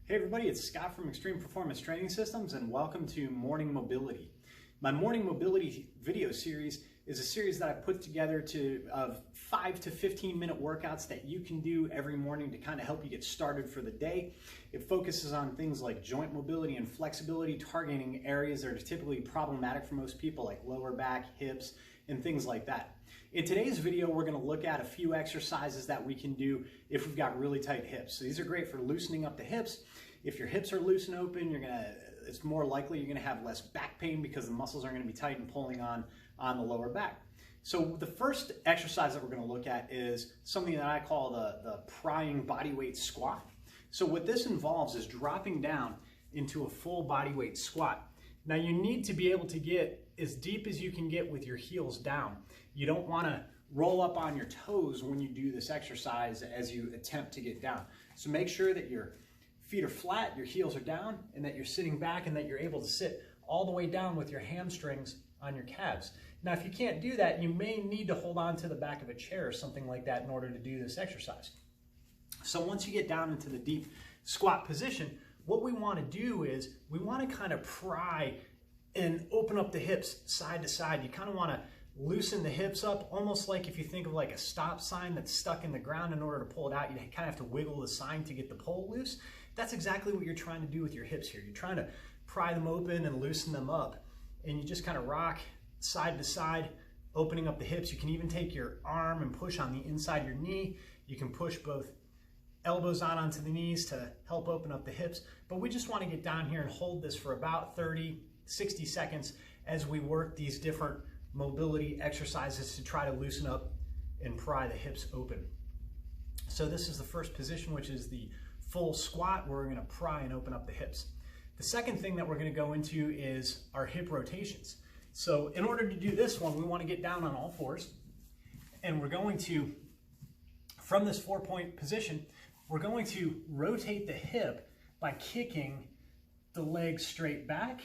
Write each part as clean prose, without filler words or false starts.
Hey everybody, it's Scott from Extreme Performance Training Systems and welcome to Morning Mobility. My Morning Mobility video series is a series that I put together of 5 to 15 minute workouts that you can do every morning to kind of help you get started for the day. It focuses on things like joint mobility and flexibility, targeting areas that are typically problematic for most people like lower back, hips, and things like that. In today's video, we're going to look at a few exercises that we can do if we've got really tight hips. So these are great for loosening up the hips. If your hips are loose and open, it's more likely you're going to have less back pain because the muscles are going to be tight and pulling on the lower back. So the first exercise that we're going to look at is something that I call the prying bodyweight squat. So what this involves is dropping down into a full bodyweight squat. Now you need to be able to get as deep as you can get with your heels down. You don't want to roll up on your toes when you do this exercise as you attempt to get down. So make sure that your feet are flat, your heels are down, and that you're sitting back and that you're able to sit all the way down with your hamstrings on your calves. Now, if you can't do that, you may need to hold on to the back of a chair or something like that in order to do this exercise. So once you get down into the deep squat position, what we want to do is we want to kind of pry and open up the hips side to side. You kind of want to loosen the hips up, almost like if you think of like a stop sign that's stuck in the ground. In order to pull it out, you kind of have to wiggle the sign to get the pole loose. That's exactly what you're trying to do with your hips here. You're trying to pry them open and loosen them up. And you just kind of rock side to side, opening up the hips. You can even take your arm and push on the inside of your knee. You can push both elbows onto the knees to help open up the hips. But we just want to get down here and hold this for about 30, 60 seconds as we work these different mobility exercises to try to loosen up and pry the hips open. So this is the first position, which is the full squat, where we're going to pry and open up the hips. The second thing that we're going to go into is our hip rotations. So in order to do this one, we want to get down on all fours, and we're going to, from this 4-point position, we're going to rotate the hip by kicking the leg straight back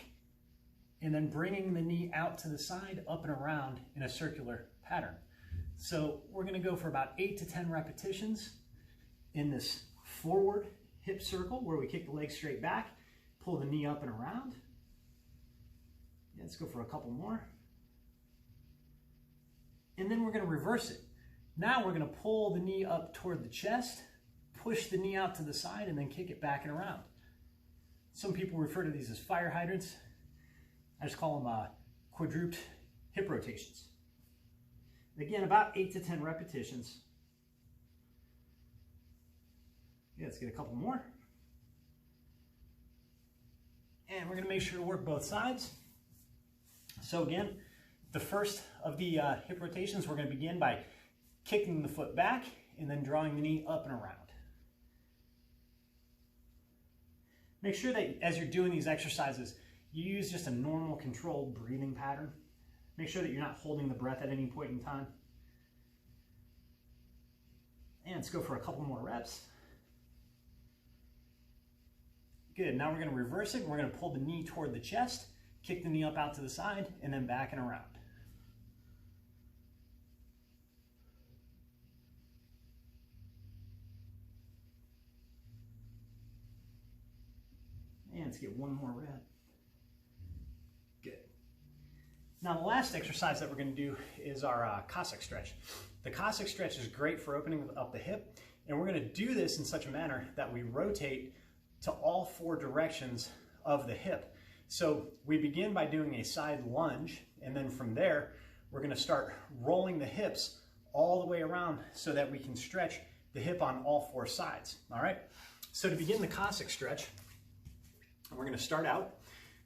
and then bringing the knee out to the side, up and around in a circular pattern. So we're going to go for about 8 to 10 repetitions in this forward hip circle where we kick the leg straight back, pull the knee up and around. Yeah, let's go for a couple more. And then we're going to reverse it. Now we're going to pull the knee up toward the chest, push the knee out to the side, and then kick it back and around. Some people refer to these as fire hydrants. I just call them quadruped hip rotations. Again, about 8 to 10 repetitions. Yeah, let's get a couple more. And we're going to make sure to work both sides. So again, the first of the hip rotations, we're going to begin by kicking the foot back and then drawing the knee up and around. Make sure that as you're doing these exercises, you use just a normal controlled breathing pattern. Make sure that you're not holding the breath at any point in time. And let's go for a couple more reps. Good, now we're going to reverse it. We're going to pull the knee toward the chest, kick the knee up out to the side, and then back and around. And let's get one more rep. Good. Now the last exercise that we're going to do is our Cossack stretch. The Cossack stretch is great for opening up the hip, and we're going to do this in such a manner that we rotate to all 4 directions of the hip. So we begin by doing a side lunge, and then from there we're going to start rolling the hips all the way around so that we can stretch the hip on all 4 sides. All right, so to begin the Cossack stretch, we're going to start out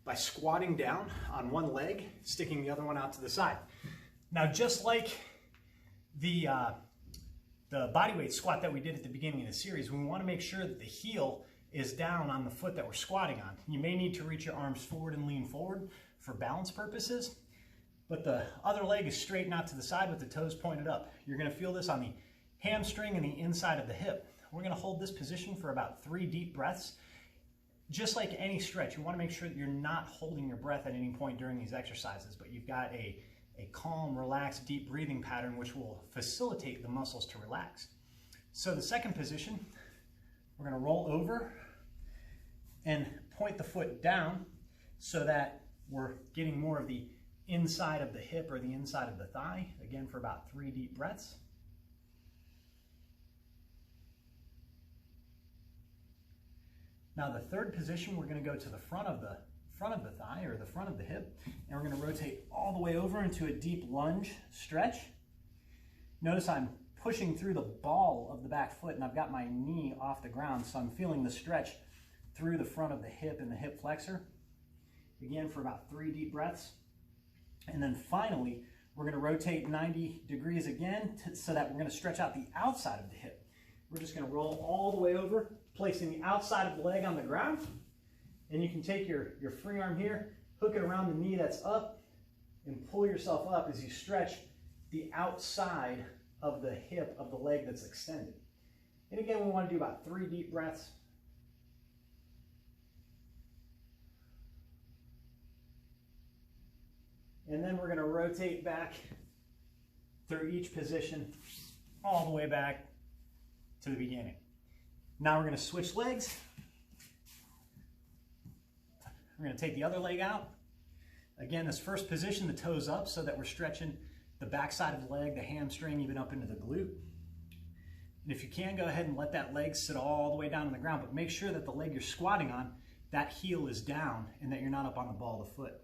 by squatting down on one leg, sticking the other one out to the side. Now, just like the bodyweight squat that we did at the beginning of the series, we want to make sure that the heel is down on the foot that we're squatting on. You may need to reach your arms forward and lean forward for balance purposes, but the other leg is straight out to the side with the toes pointed up. You're going to feel this on the hamstring and the inside of the hip. We're going to hold this position for about 3 deep breaths. Just like any stretch, you want to make sure that you're not holding your breath at any point during these exercises, but you've got a calm, relaxed, deep breathing pattern which will facilitate the muscles to relax. So the second position, we're going to roll over and point the foot down so that we're getting more of the inside of the hip or the inside of the thigh. Again, for about 3 deep breaths. Now the third position, we're going to go to the front of the thigh or the front of the hip, and we're going to rotate all the way over into a deep lunge stretch. Notice I'm pushing through the ball of the back foot and I've got my knee off the ground, so I'm feeling the stretch through the front of the hip and the hip flexor. Again, for about 3 deep breaths. And then finally, we're going to rotate 90 degrees again so that we're going to stretch out the outside of the hip. We're just going to roll all the way over, placing the outside of the leg on the ground. And you can take your free arm here, hook it around the knee that's up, and pull yourself up as you stretch the outside of the hip of the leg that's extended. And again, we want to do about 3 deep breaths. And then we're going to rotate back through each position all the way back to the beginning. Now we're going to switch legs. We're going to take the other leg out. Again, this first position, the toes up so that we're stretching the back side of the leg, the hamstring, even up into the glute. And if you can, go ahead and let that leg sit all the way down on the ground, but make sure that the leg you're squatting on, that heel is down and that you're not up on the ball of the foot.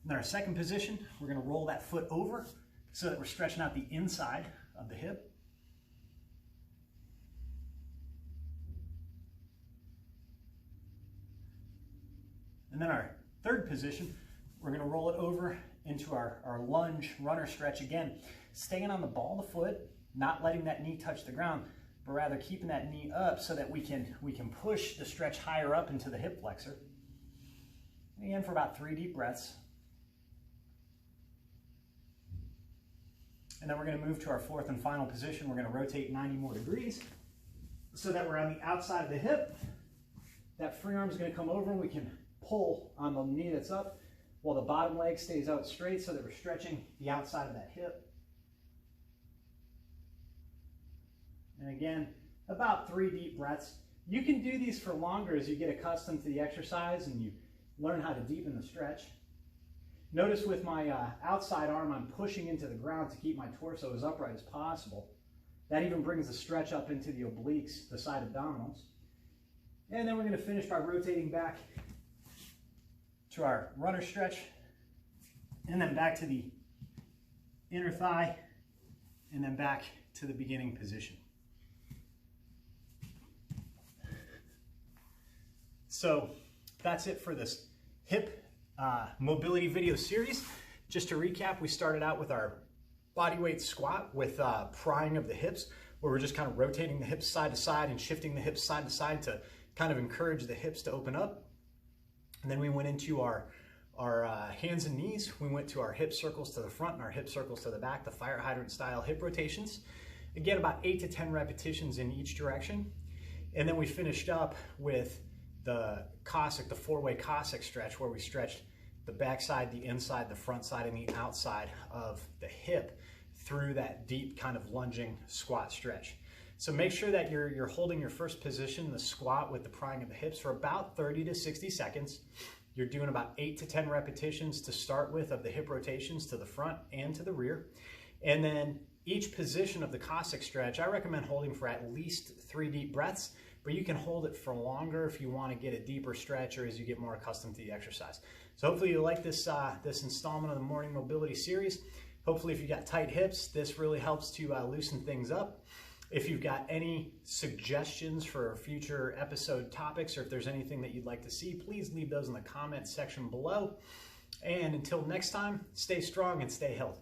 And then our second position, we're going to roll that foot over so that we're stretching out the inside of the hip. And then our third position, we're going to roll it over into our lunge runner stretch again, staying on the ball of the foot, not letting that knee touch the ground, but rather keeping that knee up so that we can push the stretch higher up into the hip flexor. And again, for about 3 deep breaths. And then we're going to move to our fourth and final position. We're going to rotate 90 more degrees so that we're on the outside of the hip. That free arm is going to come over and we can pull on the knee that's up while the bottom leg stays out straight so that we're stretching the outside of that hip. And again, about 3 deep breaths. You can do these for longer as you get accustomed to the exercise and you learn how to deepen the stretch. Notice with my outside arm, I'm pushing into the ground to keep my torso as upright as possible. That even brings the stretch up into the obliques, the side abdominals. And then we're going to finish by rotating back to our runner stretch, and then back to the inner thigh, and then back to the beginning position. So that's it for this hip mobility video series. Just to recap, we started out with our bodyweight squat with prying of the hips, where we're just kind of rotating the hips side to side and shifting the hips side to side to kind of encourage the hips to open up. And then we went into our hands and knees. We went to our hip circles to the front and our hip circles to the back, the fire hydrant style hip rotations. Again, about 8 to 10 repetitions in each direction. And then we finished up with the Cossack, the 4-way Cossack stretch, where we stretched the back side, the inside, the front side, and the outside of the hip through that deep kind of lunging squat stretch. So make sure that you're holding your first position, the squat with the prying of the hips, for about 30 to 60 seconds. You're doing about 8 to 10 repetitions to start with of the hip rotations to the front and to the rear. And then each position of the Cossack stretch, I recommend holding for at least 3 deep breaths, but you can hold it for longer if you want to get a deeper stretch or as you get more accustomed to the exercise. So hopefully you like this installment of the Morning Mobility series. Hopefully if you got tight hips, this really helps to loosen things up. If you've got any suggestions for future episode topics, or if there's anything that you'd like to see, please leave those in the comments section below. And until next time, stay strong and stay healthy.